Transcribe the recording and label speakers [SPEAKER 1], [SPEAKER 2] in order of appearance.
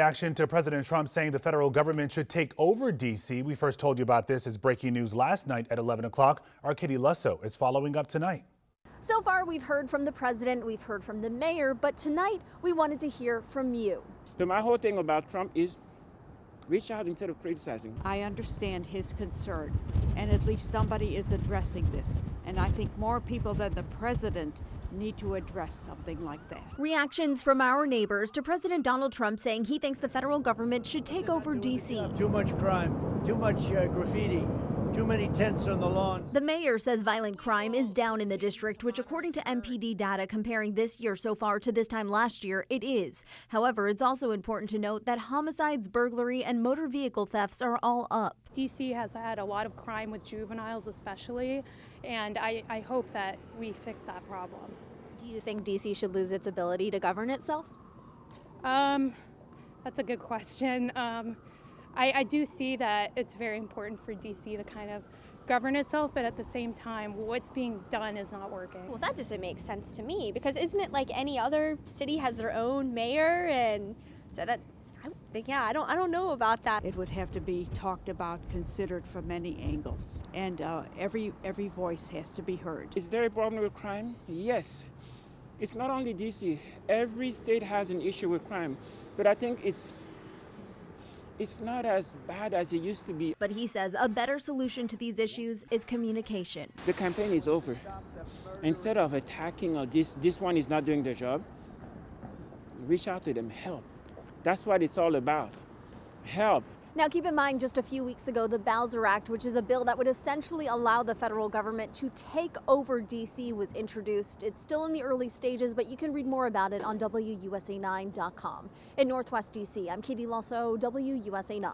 [SPEAKER 1] Reaction to President Trump saying the federal government should take over D.C. We first told you about this as breaking news last night at 11 o'clock. Our Kitty Lusso is following up tonight.
[SPEAKER 2] So far, we've heard from the president, we've heard from the mayor, but tonight we wanted to hear from you.
[SPEAKER 3] So my whole thing about Trump is reach out instead of criticizing.
[SPEAKER 4] I understand his concern, and at least somebody is addressing this. And I think more people than the president need to address something like that.
[SPEAKER 2] Reactions from our neighbors to President Donald Trump saying he thinks the federal government should take over D.C.
[SPEAKER 5] Too much crime, too much graffiti, too many tents on the lawn.
[SPEAKER 2] The mayor says violent crime is down in the district, which according to MPD data comparing this year so far to this time last year, it is. However, it's also important to note that homicides, burglary, and motor vehicle thefts are all up.
[SPEAKER 6] DC has had a lot of crime with juveniles especially, and I hope that we fix that problem.
[SPEAKER 2] Do you think D.C. should lose its ability to govern itself?
[SPEAKER 6] That's a good question. I do see that it's very important for DC to kind of govern itself, but at the same time, what's being done is not working.
[SPEAKER 7] Well, that doesn't make sense to me, because isn't it like any other city has their own mayor? And so that, I don't know about that.
[SPEAKER 4] It would have to be talked about, considered from many angles, and every voice has to be heard.
[SPEAKER 3] Is there a problem with crime? Yes. It's not only DC. Every state has an issue with crime, but I think it's not as bad as it used to be.
[SPEAKER 2] But he says a better solution to these issues is communication.
[SPEAKER 3] The campaign is over. Instead of attacking or this one is not doing their job, reach out to them, help. That's what it's all about, help.
[SPEAKER 2] Now, keep in mind, just a few weeks ago, the Bowser Act, which is a bill that would essentially allow the federal government to take over D.C., was introduced. It's still in the early stages, but you can read more about it on WUSA9.com. In Northwest D.C., I'm Katie Lusso, WUSA 9.